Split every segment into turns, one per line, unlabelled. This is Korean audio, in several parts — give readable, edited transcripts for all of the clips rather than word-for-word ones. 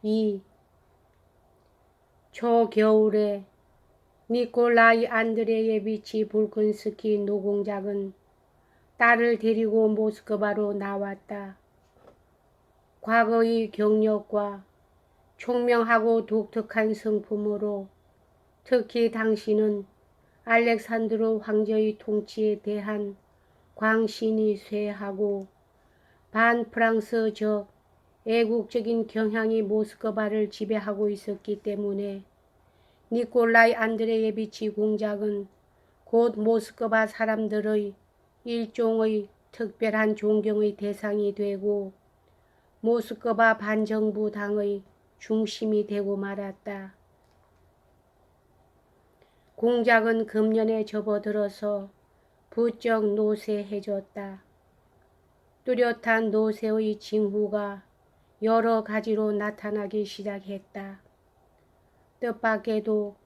2. 초겨울에 니콜라이 안드레예비치 볼콘스키 노공작은 딸을 데리고 모스크바로 나왔다. 과거의 경력과 총명하고 독특한 성품으로 특히 당시는 알렉산드로 황제의 통치에 대한 광신이 쇠하고 반프랑스적 애국적인 경향이 모스크바를 지배하고 있었기 때문에 니콜라이 안드레예비치 공작은 곧 모스크바 사람들의 일종의 특별한 존경의 대상이 되고 모스크바 반정부 당의 중심이 되고 말았다. 공작은 금년에 접어들어서 부쩍 노쇠해졌다. 뚜렷한 노쇠의 징후가 여러 가지로 나타나기 시작했다. 뜻밖에도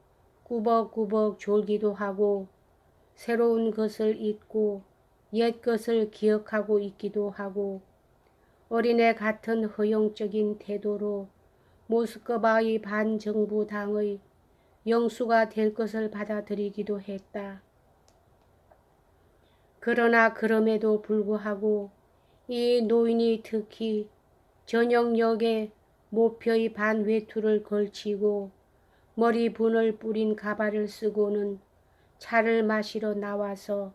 꾸벅꾸벅 졸기도 하고 새로운 것을 잊고 옛 것을 기억하고 있기도 하고 어린애 같은 허용적인 태도로 모스크바의 반정부당의 영수가 될 것을 받아들이기도 했다. 그러나 그럼에도 불구하고 이 노인이 특히 저녁녘에 모표의 반외투를 걸치고 머리분을 뿌린 가발을 쓰고는 차를 마시러 나와서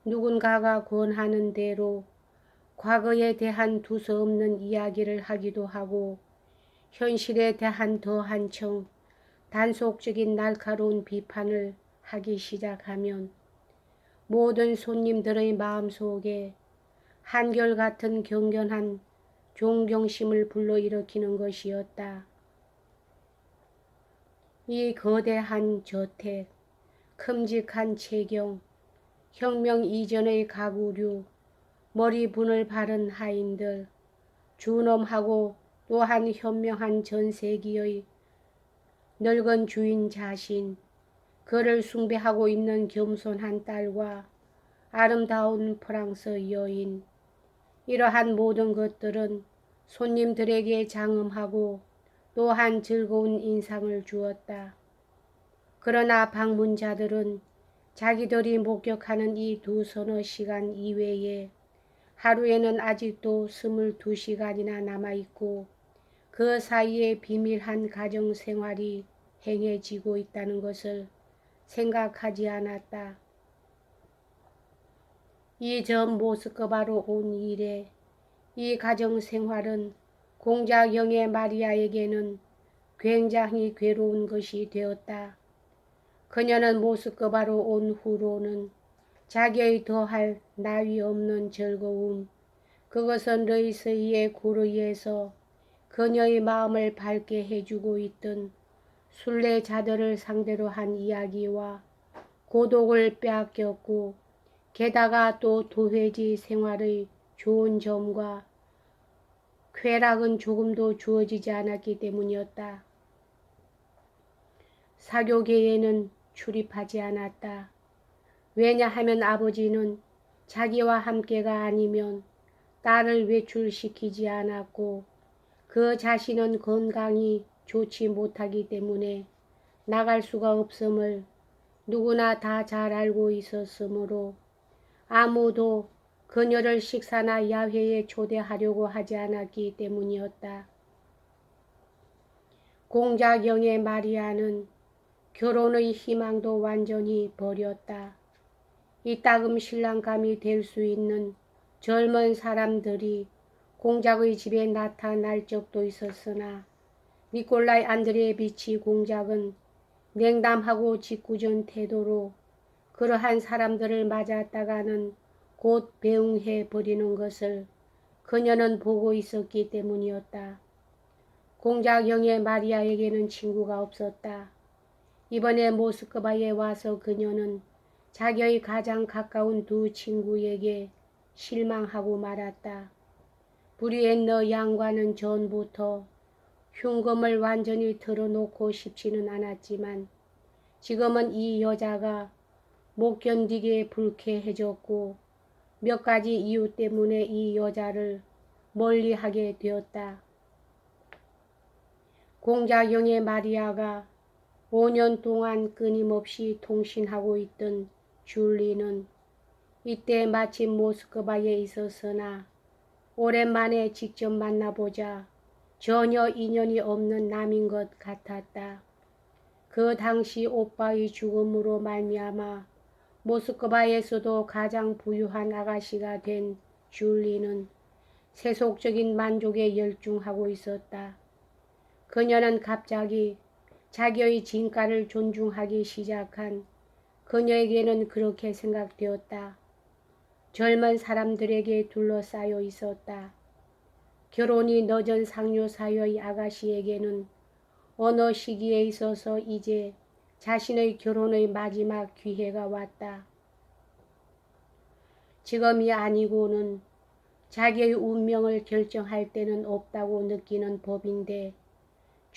누군가가 권하는 대로 과거에 대한 두서없는 이야기를 하기도 하고 현실에 대한 더 한층 단속적인 날카로운 비판을 하기 시작하면 모든 손님들의 마음속에 한결같은 경건한 존경심을 불러일으키는 것이었다. 이 거대한 저택, 큼직한 체경, 혁명 이전의 가구류, 머리분을 바른 하인들, 준엄하고 또한 현명한 전세기의 늙은 주인 자신, 그를 숭배하고 있는 겸손한 딸과 아름다운 프랑스 여인, 이러한 모든 것들은 손님들에게 장엄하고 또한 즐거운 인상을 주었다. 그러나 방문자들은 자기들이 목격하는 이 두서너 시간 이외에 하루에는 아직도 22시간이나 남아있고 그 사이에 비밀한 가정생활이 행해지고 있다는 것을 생각하지 않았다. 이전 모스크바로 온 이래 이 가정생활은 공작영의 마리아에게는 굉장히 괴로운 것이 되었다. 그녀는 모스크바로 온 후로는 자기의 더할 나위 없는 즐거움, 그것은 르이스의 구르이에서 그녀의 마음을 밝게 해주고 있던 순례자들을 상대로 한 이야기와 고독을 빼앗겼고 게다가 또 도회지 생활의 좋은 점과 쾌락은 조금도 주어지지 않았기 때문이었다. 사교계에는 출입하지 않았다. 왜냐하면 아버지는 자기와 함께가 아니면 딸을 외출시키지 않았고 그 자신은 건강이 좋지 못하기 때문에 나갈 수가 없음을 누구나 다 잘 알고 있었으므로 아무도 그녀를 식사나 야회에 초대하려고 하지 않았기 때문이었다. 공작영의 마리아는 결혼의 희망도 완전히 버렸다. 이따금 신랑감이 될 수 있는 젊은 사람들이 공작의 집에 나타날 적도 있었으나 니콜라이 안드레예비치 공작은 냉담하고 짓궂은 태도로 그러한 사람들을 맞았다가는 곧 배웅해 버리는 것을 그녀는 보고 있었기 때문이었다. 공작영의 마리아에게는 친구가 없었다. 이번에 모스크바에 와서 그녀는 자기의 가장 가까운 두 친구에게 실망하고 말았다. 브리엔너 양과는 전부터 흉금을 완전히 털어놓고 싶지는 않았지만 지금은 이 여자가 못 견디게 불쾌해졌고 몇 가지 이유 때문에 이 여자를 멀리하게 되었다. 공자경의 마리아가 5년 동안 끊임없이 통신하고 있던 줄리는 이때 마침 모스크바에 있었으나 오랜만에 직접 만나보자 전혀 인연이 없는 남인 것 같았다. 그 당시 오빠의 죽음으로 말미암아 모스크바에서도 가장 부유한 아가씨가 된 줄리는 세속적인 만족에 열중하고 있었다. 그녀는 갑자기 자기의 진가를 존중하기 시작한 그녀에게는 그렇게 생각되었다. 젊은 사람들에게 둘러싸여 있었다. 결혼이 늦은 상류 사회의 아가씨에게는 어느 시기에 있어서 이제 자신의 결혼의 마지막 기회가 왔다. 지금이 아니고는 자기의 운명을 결정할 때는 없다고 느끼는 법인데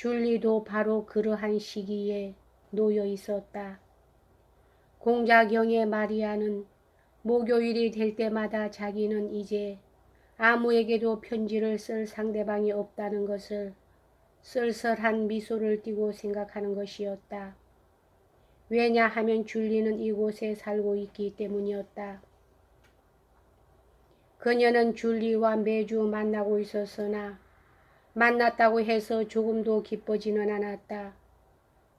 줄리도 바로 그러한 시기에 놓여 있었다. 공자경의 마리아는 목요일이 될 때마다 자기는 이제 아무에게도 편지를 쓸 상대방이 없다는 것을 쓸쓸한 미소를 띠고 생각하는 것이었다. 왜냐하면 줄리는 이곳에 살고 있기 때문이었다. 그녀는 줄리와 매주 만나고 있었으나 만났다고 해서 조금도 기쁘지는 않았다.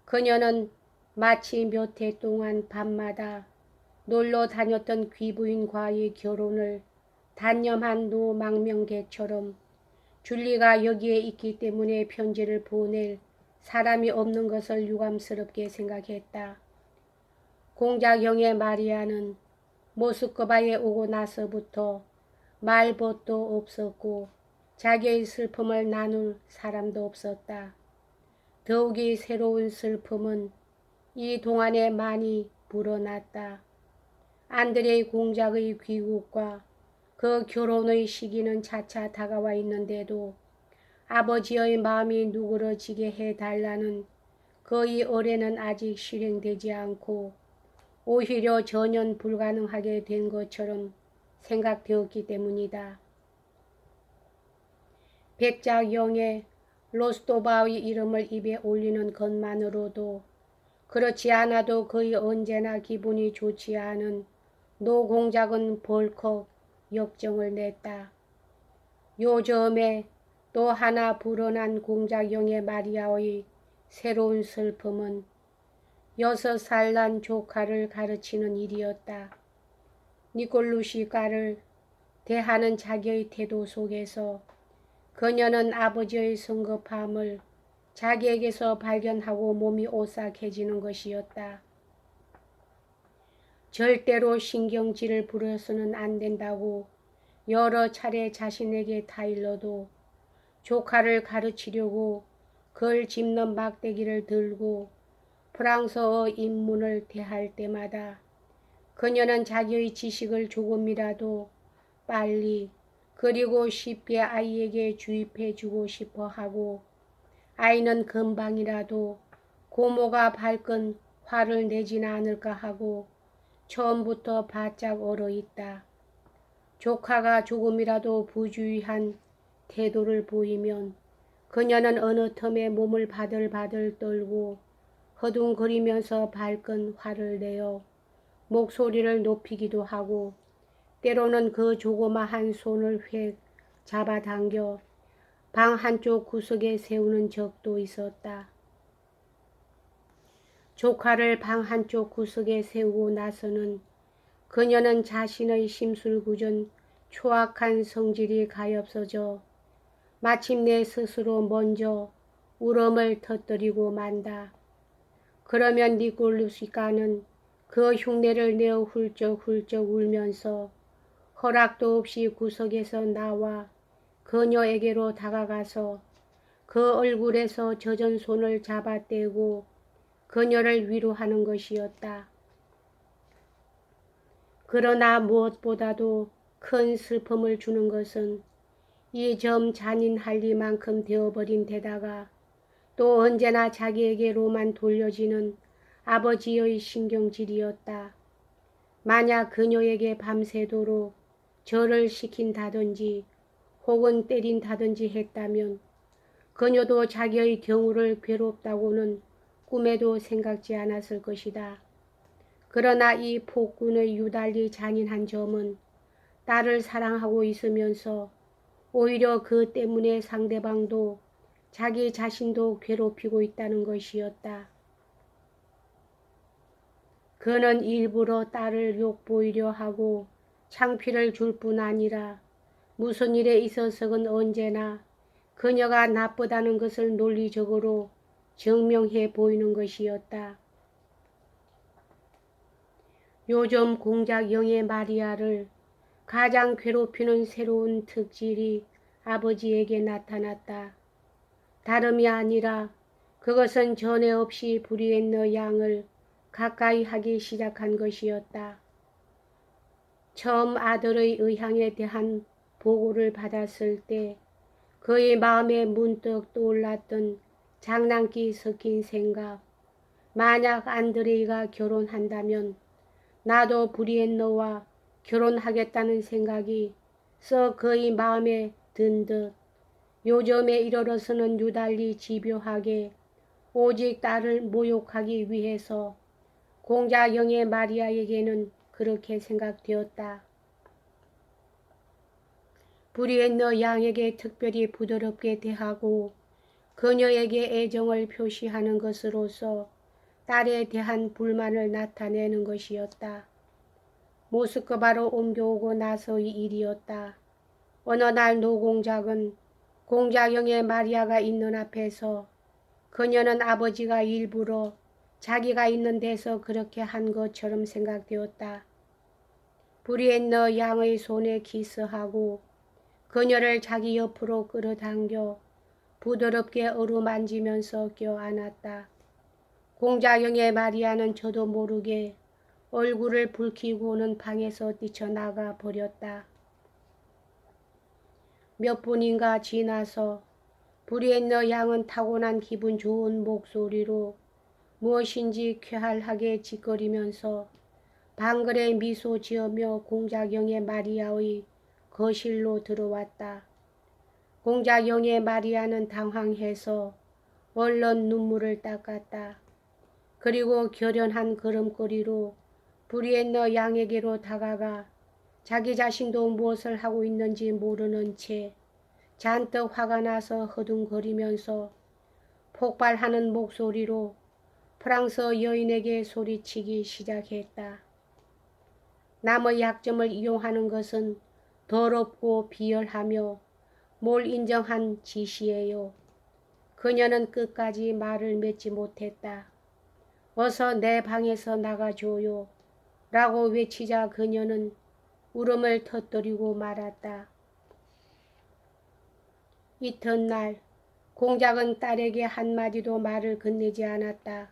그녀는 마치 몇 해 동안 밤마다 놀러 다녔던 귀부인과의 결혼을 단념한 노망명개처럼 줄리가 여기에 있기 때문에 편지를 보낼 사람이 없는 것을 유감스럽게 생각했다. 공자경의 마리아는 모스크바에 오고 나서부터 말벗도 없었고 자기의 슬픔을 나눌 사람도 없었다. 더욱이 새로운 슬픔은 이 동안에 많이 불어났다. 안드레이 공작의 귀국과 그 결혼의 시기는 차차 다가와 있는데도 아버지의 마음이 누그러지게 해달라는 그의 의뢰는 아직 실행되지 않고 오히려 전혀 불가능하게 된 것처럼 생각되었기 때문이다. 백작영의 로스토바의 이름을 입에 올리는 것만으로도 그렇지 않아도 그의 언제나 기분이 좋지 않은 노공작은 벌컥 역정을 냈다. 요즘에 또 하나 불어난 공작영의 마리아의 새로운 슬픔은 6살 난 조카를 가르치는 일이었다. 니콜루시카를 대하는 자기의 태도 속에서 그녀는 아버지의 성급함을 자기에게서 발견하고 몸이 오싹해지는 것이었다. 절대로 신경질을 부려서는 안 된다고 여러 차례 자신에게 타일러도 조카를 가르치려고 글 짚는 막대기를 들고 프랑스어 인문을 대할 때마다 그녀는 자기의 지식을 조금이라도 빨리 그리고 쉽게 아이에게 주입해 주고 싶어 하고 아이는 금방이라도 고모가 발끈 화를 내지는 않을까 하고 처음부터 바짝 얼어있다. 조카가 조금이라도 부주의한 태도를 보이면 그녀는 어느 틈에 몸을 바들바들 떨고 허둥거리면서 발끈 화를 내어 목소리를 높이기도 하고 때로는 그 조그마한 손을 휙 잡아당겨 방 한쪽 구석에 세우는 적도 있었다. 조카를 방 한쪽 구석에 세우고 나서는 그녀는 자신의 심술궂은 초악한 성질이 가엾어져 마침내 스스로 먼저 울음을 터뜨리고 만다. 그러면 니콜루시카는 그 흉내를 내어 훌쩍훌쩍 울면서 허락도 없이 구석에서 나와 그녀에게로 다가가서 그 얼굴에서 젖은 손을 잡아떼고 그녀를 위로하는 것이었다. 그러나 무엇보다도 큰 슬픔을 주는 것은 이 점 잔인할리만큼 되어버린 데다가 또 언제나 자기에게로만 돌려지는 아버지의 신경질이었다. 만약 그녀에게 밤새도록 절을 시킨다든지 혹은 때린다든지 했다면 그녀도 자기의 경우를 괴롭다고는 꿈에도 생각지 않았을 것이다. 그러나 이 폭군의 유달리 잔인한 점은 딸을 사랑하고 있으면서 오히려 그 때문에 상대방도 자기 자신도 괴롭히고 있다는 것이었다. 그는 일부러 딸을 욕보이려 하고 창피를 줄 뿐 아니라 무슨 일에 있어서는 언제나 그녀가 나쁘다는 것을 논리적으로 증명해 보이는 것이었다. 요즘 공작 영의 마리아를 가장 괴롭히는 새로운 특질이 아버지에게 나타났다. 다름이 아니라 그것은 전에 없이 브리엔너 양을 가까이 하기 시작한 것이었다. 처음 아들의 의향에 대한 보고를 받았을 때 그의 마음에 문득 떠올랐던 장난기 섞인 생각. 만약 안드레이가 결혼한다면 나도 브리엔너와 결혼하겠다는 생각이 썩 그의 마음에 든 듯 요즘에 이르러서는 유달리 집요하게 오직 딸을 모욕하기 위해서 공작 영의 마리아에게는 그렇게 생각되었다. 브리엔너 양에게 특별히 부드럽게 대하고 그녀에게 애정을 표시하는 것으로서 딸에 대한 불만을 나타내는 것이었다. 모스크바로 옮겨오고 나서의 일이었다. 어느 날 노공작은 공작영의 마리아가 있는 앞에서 그녀는 아버지가 일부러 자기가 있는 데서 그렇게 한 것처럼 생각되었다. 브리엔너 양의 손에 키스하고 그녀를 자기 옆으로 끌어당겨 부드럽게 어루만지면서 껴안았다. 공작영의 마리아는 저도 모르게 얼굴을 붉히고는 방에서 뛰쳐나가 버렸다. 몇 분인가 지나서 브리엔너 양은 타고난 기분 좋은 목소리로 무엇인지 쾌활하게 짓거리면서 방글에 미소 지으며 공작영의 마리아의 거실로 들어왔다. 공작영의 마리아는 당황해서 얼른 눈물을 닦았다. 그리고 결연한 걸음걸이로 브리엔너 양에게로 다가가 자기 자신도 무엇을 하고 있는지 모르는 채 잔뜩 화가 나서 허둥거리면서 폭발하는 목소리로 프랑스 여인에게 소리치기 시작했다. 남의 약점을 이용하는 것은 더럽고 비열하며 뭘 인정한 짓이에요. 그녀는 끝까지 말을 맺지 못했다. 어서 내 방에서 나가줘요. 라고 외치자 그녀는 울음을 터뜨리고 말았다. 이튿날 공작은 딸에게 한마디도 말을 건네지 않았다.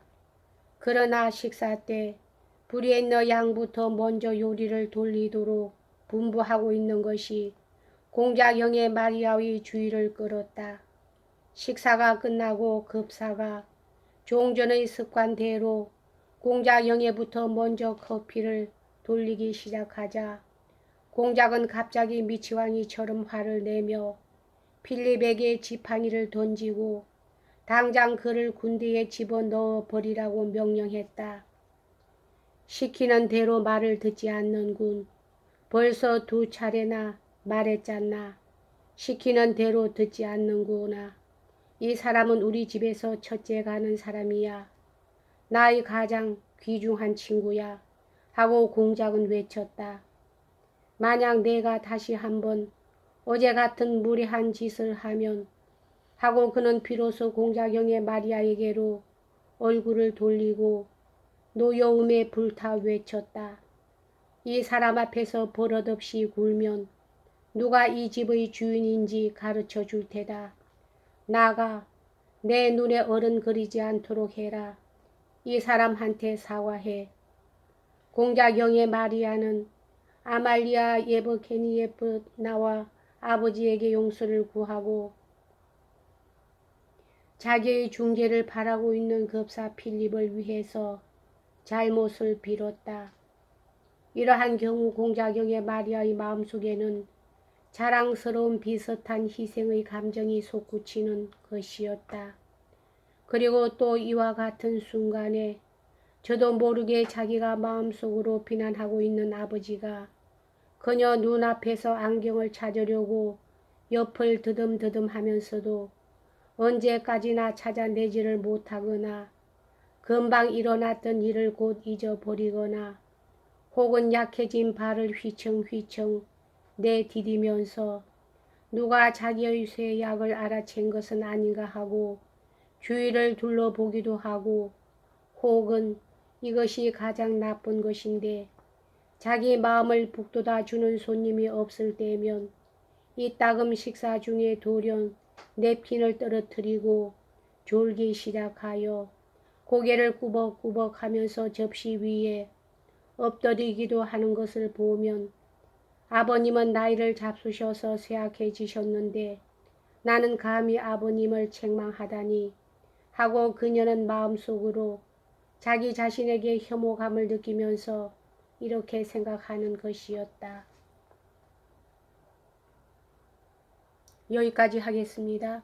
그러나 식사 때 브리엔너 양부터 먼저 요리를 돌리도록 분부하고 있는 것이 공작영의 마리아의 주의를 끌었다. 식사가 끝나고 급사가 종전의 습관대로 공작영예부터 먼저 커피를 돌리기 시작하자 공작은 갑자기 미치광이처럼 화를 내며 필립에게 지팡이를 던지고 당장 그를 군대에 집어넣어 버리라고 명령했다. 시키는 대로 말을 듣지 않는군. 벌써 2차례나 말했잖나. 시키는 대로 듣지 않는구나. 이 사람은 우리 집에서 첫째 가는 사람이야. 나의 가장 귀중한 친구야. 하고 공작은 외쳤다. 만약 내가 다시 한번 어제 같은 무례한 짓을 하면 하고 그는 비로소 공작영의 마리아에게로 얼굴을 돌리고 노여움에 불타 외쳤다. 이 사람 앞에서 버릇없이 굴면 누가 이 집의 주인인지 가르쳐 줄 테다. 나가 내 눈에 어른거리지 않도록 해라. 이 사람한테 사과해. 공작영의 마리아는 아말리아 예브케니예프 나와 아버지에게 용서를 구하고 자기의 중재를 바라고 있는 급사 필립을 위해서 잘못을 빌었다. 이러한 경우 공작영의 마리아의 마음속에는 자랑스러운 비슷한 희생의 감정이 솟구치는 것이었다. 그리고 또 이와 같은 순간에 저도 모르게 자기가 마음속으로 비난하고 있는 아버지가 그녀 눈앞에서 안경을 찾으려고 옆을 드듬드듬 하면서도 언제까지나 찾아내지를 못하거나 금방 일어났던 일을 곧 잊어버리거나 혹은 약해진 발을 휘청휘청 내디디면서 누가 자기의 쇠약을 알아챈 것은 아닌가 하고 주위를 둘러보기도 하고 혹은 이것이 가장 나쁜 것인데 자기 마음을 북돋아 주는 손님이 없을 때면 이따금 식사 중에 돌연 냅킨을 떨어뜨리고 졸기 시작하여 고개를 꾸벅꾸벅 하면서 접시 위에 엎드리기도 하는 것을 보면 아버님은 나이를 잡수셔서 쇠약해지셨는데 나는 감히 아버님을 책망하다니 하고 그녀는 마음속으로 자기 자신에게 혐오감을 느끼면서 이렇게 생각하는 것이었다. 여기까지 하겠습니다.